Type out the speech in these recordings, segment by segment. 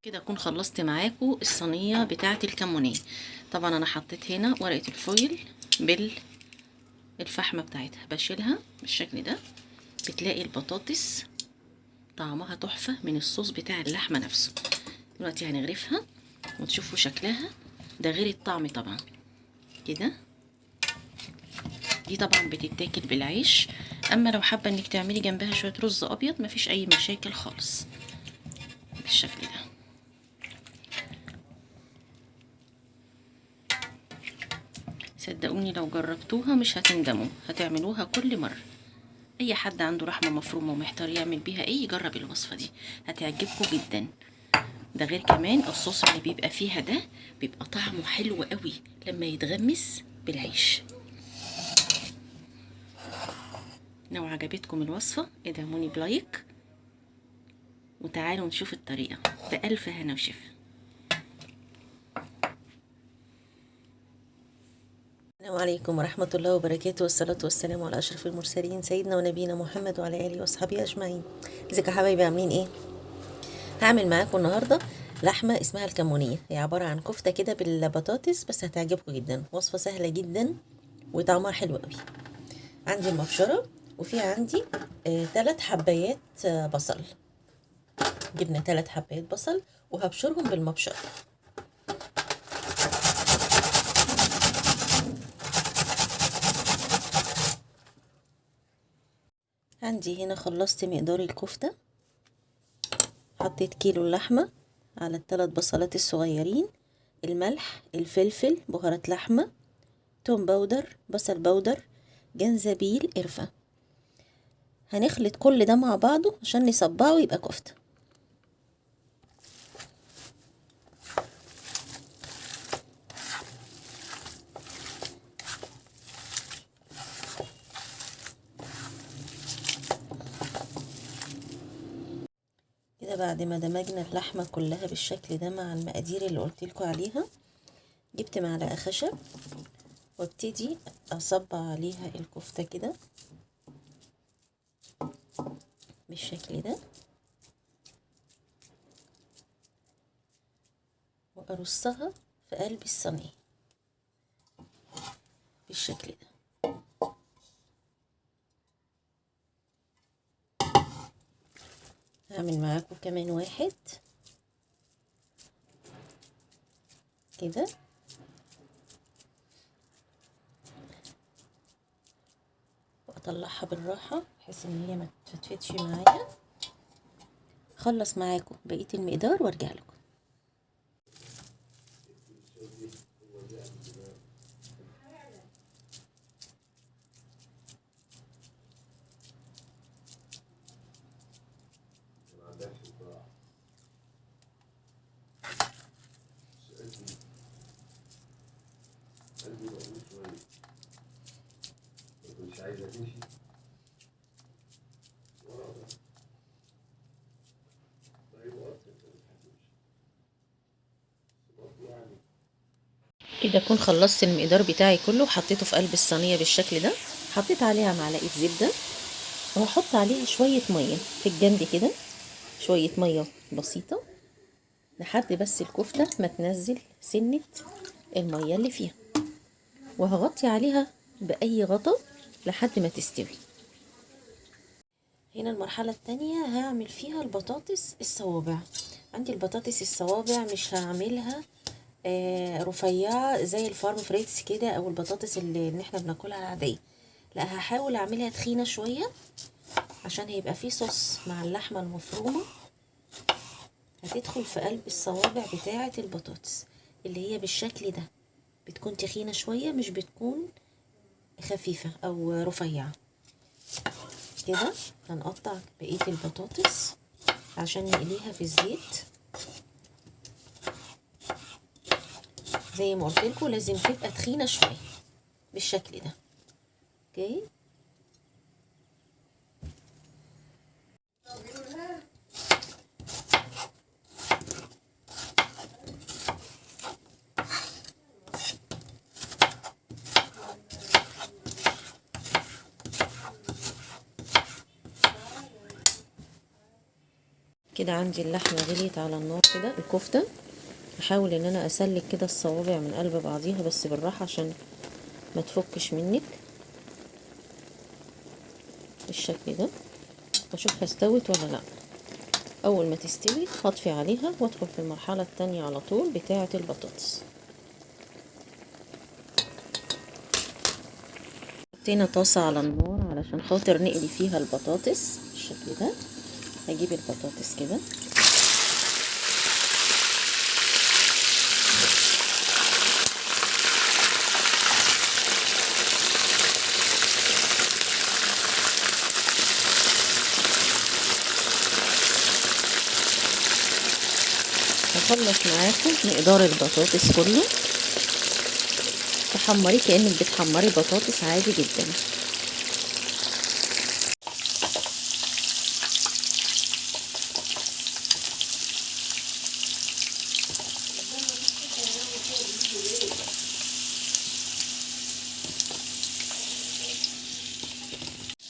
كده اكون خلصت معاكم الصينيه بتاعه الكمونيه. طبعا انا حطيت هنا ورقه الفويل بالفحمه بتاعتها، بشيلها بالشكل ده. بتلاقي البطاطس طعمها تحفه من الصوص بتاع اللحمه نفسه. دلوقتي هنغرفها وتشوفوا شكلها، ده غير الطعم طبعا. كده دي طبعا بتتاكل بالعيش، اما لو حابه انك تعملي جنبها شويه رز ابيض مفيش اي مشاكل خالص بالشكل ده. صدقوني لو جربتوها مش هتندموا، هتعملوها كل مرة. اي حد عنده لحمة مفرومة ومحتار يعمل بيها ايه يجرب الوصفة دي، هتعجبكم جدا. ده غير كمان الصوص اللي بيبقى فيها ده بيبقى طعمه حلو قوي لما يتغمس بالعيش. لو عجبتكم الوصفة ادعموني بلايك، وتعالوا نشوف الطريقة. بألف هنا وشفا. السلام عليكم ورحمة الله وبركاته، والصلاة والسلام على أشرف المرسلين سيدنا ونبينا محمد وعلى آله وأصحابه أجمعين. ازيكم يا حبايبي، عاملين ايه؟ هعمل معاكم النهاردة لحمة اسمها الكمونية. هي عبارة عن كفتة كده بالبطاطس، بس هتعجبكم جدا. وصفة سهلة جدا وطعمها حلو قوي. عندي المبشرة، وفي عندي 3 حبايات بصل. جبنا 3 حبايات بصل وهبشرهم بالمبشرة. عندي هنا خلصت مقدار الكفتة. حطيت كيلو اللحمة على ال3 بصلات الصغيرين، الملح، الفلفل، بهارات لحمة، توم باودر، بصل باودر، جنزبيل، قرفة. هنخلط كل ده مع بعضه عشان نصبعه يبقى كفتة. كده بعد ما دمجنا اللحمة كلها بالشكل ده مع المقادير اللي قلتلكوا عليها، جبت معلقة خشب وابتدي اصبع عليها الكفتة كده بالشكل ده، وارصها في قلب الصينية بالشكل ده. هعمل معاكم كمان واحد كده، واطلعها بالراحة بحيث ان هي ما تفتفتش معايا. خلص معاكم بقية المقدار وارجع لكم. كده اكون خلصت المقدار بتاعي كله وحطيته في قلب الصينيه بالشكل ده. حطيت عليها معلقه زبده، وهحط عليها شويه ميه في الجنب كده، شويه ميه بسيطه لحد بس الكفته ما تنزل سنه الميه اللي فيها، وهغطي عليها باي غطا لحد ما تستوي. هنا المرحله التانية هعمل فيها البطاطس الصوابع. عندي البطاطس الصوابع مش هعملها رفيعة زي الفارم فريتس كده او البطاطس اللي احنا بناكلها العادية، لا هحاول اعملها تخينة شوية عشان هيبقى فيه صوص مع اللحمة المفرومة هتدخل في قلب الصوابع بتاعة البطاطس اللي هي بالشكل ده. بتكون تخينة شوية، مش بتكون خفيفة او رفيعة كده. هنقطع بقية البطاطس عشان نقليها في الزيت. زي ما قلت لكم لازم تبقى تخينة شوية بالشكل ده. اوكي، كده عندي اللحمه غليت على النار كده. الكفته احاول ان انا اسلك كده الصوابع من قلب بعضيها بس بالراحه عشان ما تفكش منك بالشكل ده، واشوفها استوت ولا لا. اول ما تستوي هطفي عليها وادخل في المرحله التانية على طول بتاعه البطاطس. حطينا طاسه على النار علشان خاطر نقلي فيها البطاطس بالشكل ده. هجيب البطاطس كده هخلص معاكم مقدار البطاطس كله. تحمريه كأنك بتحمري بطاطس عادي جدا.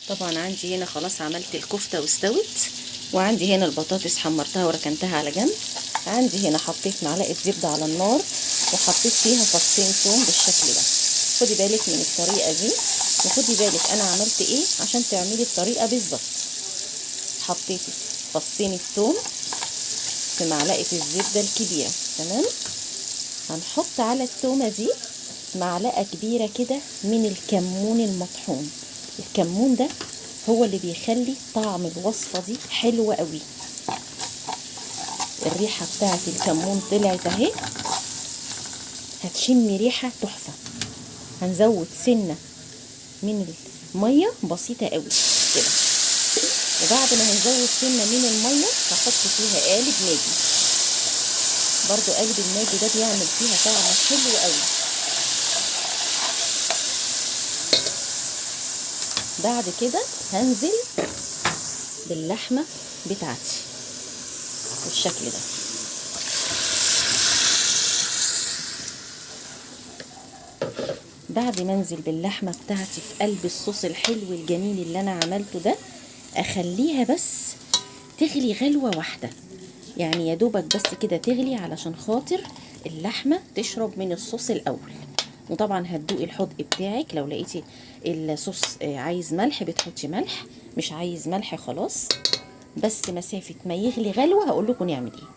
طبعا عندي هنا خلاص عملت الكفتة واستوت، وعندي هنا البطاطس حمرتها وركنتها على جنب. عندي هنا حطيت معلقة زبدة على النار وحطيت فيها فصين ثوم بالشكل ده. خدي بالك من الطريقة دي وخدي بالك انا عملت ايه عشان تعملي الطريقة بالظبط. حطيت فصين الثوم في معلقة الزبدة الكبيرة. تمام. هنحط على التومة دي معلقة كبيرة كده من الكمون المطحون. الكمون ده هو اللي بيخلي طعم الوصفة دي حلوة قوي. الريحة بتاعت الكمون طلعت اهي، هتشمي ريحة تحفة. هنزود سنة من المية بسيطة قوي كده، وبعد ما هنزود سنة من المية هحط فيها قالب ماجي. برضو قالب الماجي ده بيعمل فيها طعم حلو قوي. بعد كده هنزل باللحمة بتاعتي بالشكل ده. بعد ما انزل باللحمة بتاعتي في قلب الصوص الحلو الجميل اللي انا عملته ده، اخليها بس تغلي غلوة واحدة، يعني يا دوبك بس كده تغلي علشان خاطر اللحمة تشرب من الصوص الاول. وطبعا هتدوقي الحدق بتاعك، لو لقيتي الصوص عايز ملح بتحطي ملح، مش عايز ملح خلاص. بس مسافة ما يغلي غلوة هقول لكم نعمل ايه.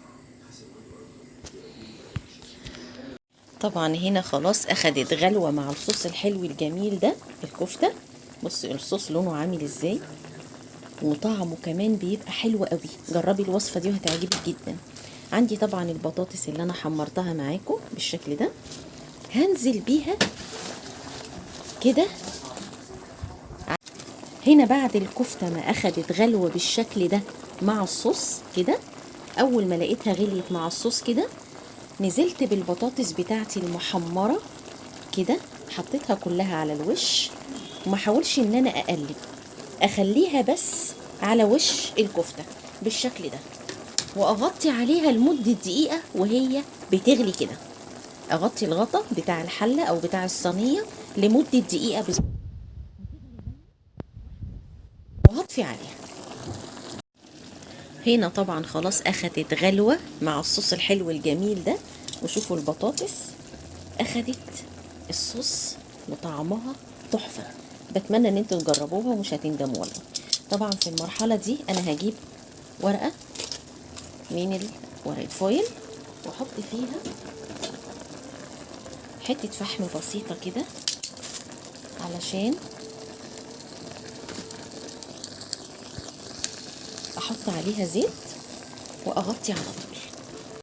طبعا هنا خلاص اخدت غلوة مع الصوص الحلو الجميل ده الكفتة. بصي الصوص لونه عامل ازاي وطعمه كمان بيبقى حلو قوي. جربي الوصفة دي وهتعجبك جدا. عندي طبعا البطاطس اللي انا حمرتها معاكم بالشكل ده، هنزل بيها كده. هنا بعد الكفتة ما اخدت غلوة بالشكل ده مع الصوص كده، اول ما لقيتها غليت مع الصوص كده نزلت بالبطاطس بتاعتي المحمرة كده، حطيتها كلها على الوش وما حاولش ان انا اقلب، اخليها بس على وش الكفتة بالشكل ده، واغطي عليها لمدة دقيقة وهي بتغلي كده. اغطي الغطا بتاع الحلة او بتاع الصينية لمدة دقيقة بس وهطفي عليها. هنا طبعا خلاص اخدت غلوة مع الصوص الحلو الجميل ده، وشوفوا البطاطس اخدت الصوص وطعمها تحفة. بتمنى ان انتوا تجربوها ومش هتندموا والله. طبعا في المرحلة دي انا هجيب ورقة من ورقة فويل واحط فيها حتة فحم بسيطة كده علشان احط عليها زيت واغطي على طول.